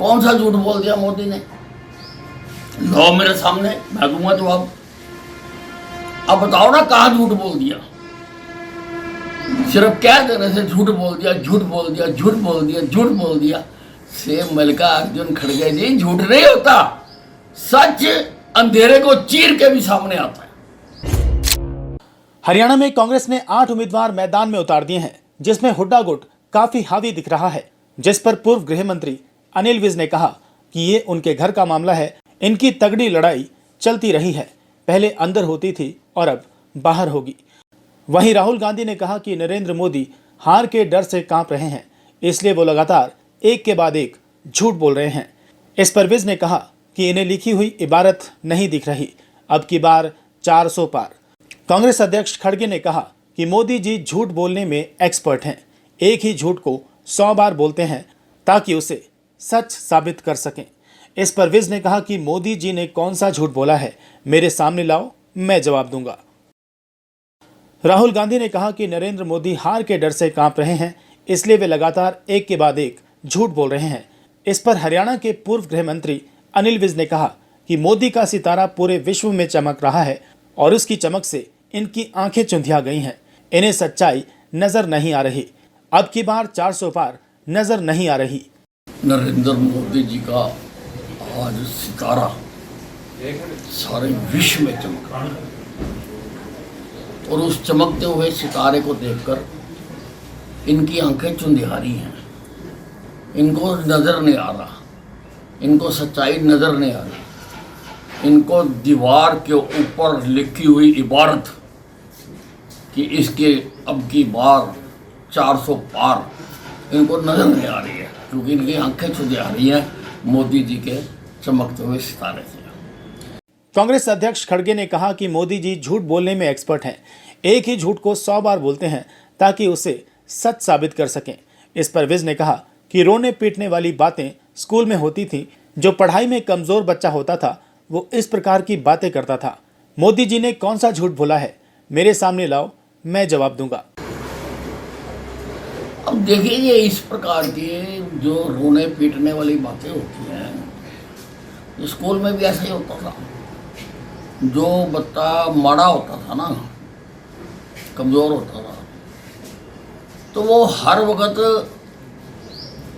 कौन सा झूठ बोल दिया मोदी ने? लो मेरे सामने, मैं दूंगा जवाब। अब बताओ ना कहाँ झूठ बोल दिया? सिर्फ कह देने से झूठ बोल दिया, झूठ बोल दिया, झूठ बोल दिया, झूठ बोल दिया से मल्लिकार्जुन खड़गे जी झूठ नहीं होता। सच अंधेरे को चीर के भी सामने आता है। हरियाणा में कांग्रेस ने 8 उम्मीदवार मैदान में उतार दिए हैं, जिसमें हुड्डा गुट काफी हावी दिख रहा है, जिस पर पूर्व गृह मंत्री अनिल विज ने कहा कि ये उनके घर का मामला है। इनकी तगड़ी लड़ाई चलती रही है, पहले अंदर होती थी और अब बाहर होगी। वहीं राहुल गांधी ने कहा कि नरेंद्र मोदी हार के डर से कांप रहे हैं, इसलिए वो लगातार एक के बाद एक झूठ बोल रहे हैं। इस पर विज ने कहा कि इन्हें लिखी हुई इबारत नहीं दिख रही, अब की बार 400 पार। कांग्रेस अध्यक्ष खड़गे ने कहा कि मोदी जी झूठ बोलने में एक्सपर्ट हैं, एक ही झूठ को 100 बार बोलते हैं ताकि उसे सच साबित कर सकें। इस पर विज ने कहा कि मोदी जी ने कौन सा झूठ बोला है, मेरे सामने लाओ, मैं जवाब दूंगा। राहुल गांधी ने कहा कि नरेंद्र मोदी हार के डर से कांप रहे हैं, इसलिए वे लगातार एक के बाद एक झूठ बोल रहे हैं। इस पर हरियाणा के पूर्व गृह मंत्री अनिल विज ने कहा कि मोदी का सितारा पूरे विश्व में चमक रहा है और उसकी चमक से इनकी आंखें चुंधिया गई हैं। इन्हें सच्चाई नजर नहीं आ रही, अब की बार 400 पार नजर नहीं आ रही। नरेंद्र मोदी जी का आज सितारा सारे विश्व में चमक रहा है और उस चमकते हुए सितारे को देखकर इनकी आंखें चुंधियारी हैं। इनको नजर नहीं आ रहा, इनको सच्चाई नजर नहीं आ रही। इनको दीवार के ऊपर लिखी हुई इबारत कि इसके अब की बार 400 पार इनको नजर नहीं आ रही है, क्योंकि इनकी आंखें चुंधिया रही हैं मोदी जी के चमकते हुए सितारे से। कांग्रेस अध्यक्ष खड़गे ने कहा कि मोदी जी झूठ बोलने में एक्सपर्ट हैं, एक ही झूठ को 100 बार बोलते हैं ताकि उसे सच साबित कर सकें। इस पर विज ने कहा कि रोने पीटने वाली बातें स्कूल में होती थी, जो पढ़ाई में कमजोर बच्चा होता था वो इस प्रकार की बातें करता था। मोदी जी ने कौन सा झूठ बोला है, मेरे सामने लाओ, मैं जवाब दूंगा। अब देखिए, ये इस प्रकार की जो रोने पीटने वाली बातें होती हैं, स्कूल में भी ऐसा ही होता था। जो बच्चा माड़ा होता था ना, कमज़ोर होता था, तो वो हर वक्त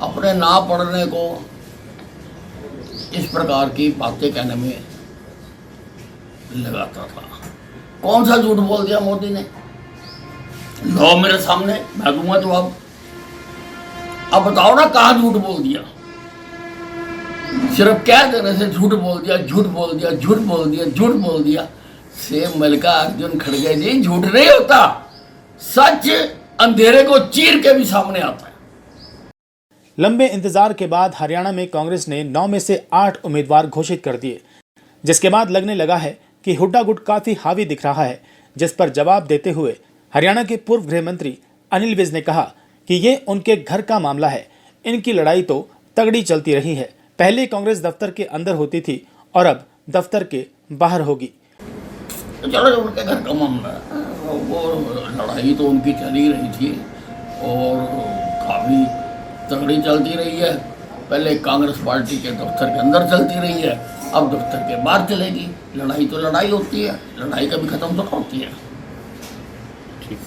अपने ना पढ़ने को इस प्रकार की बातें कहने में लगाता था। कौन सा झूठ बोल दिया मोदी ने? लो मेरे सामने, मैं दूंगा जवाब। अब बताओ ना कहाँ झूठ बोल दिया? सिर्फ कह देने से झूठ बोल दिया, झूठ बोल दिया, झूठ बोल दिया, झूठ बोल दिया से मल्लिकार्जुन खड़गे जी झूठ नहीं होता। सच अंधेरे को चीर के भी सामने आता है। लंबे इंतजार के बाद हरियाणा में कांग्रेस ने 9 में से 8 उम्मीदवार घोषित कर दिए, जिसके बाद लगने लगा है कि हुड्डा गुट काफी हावी दिख रहा है। जिस पर जवाब देते हुए हरियाणा के पूर्व गृह मंत्री अनिल विज ने कहा कि ये उनके घर का मामला है, इनकी लड़ाई तो तगड़ी चलती रही है, पहले कांग्रेस दफ्तर के अंदर होती थी और अब दफ्तर के बाहर होगी। तो चलो, जो उनके घर का मामला है, वो लड़ाई तो उनकी चल ही रही थी और काफ़ी तगड़ी चलती रही है। पहले कांग्रेस पार्टी के दफ्तर के अंदर चलती रही है, अब दफ्तर के बाहर चलेगी। लड़ाई तो लड़ाई होती है, लड़ाई कभी ख़त्म तो होती है। ठीक।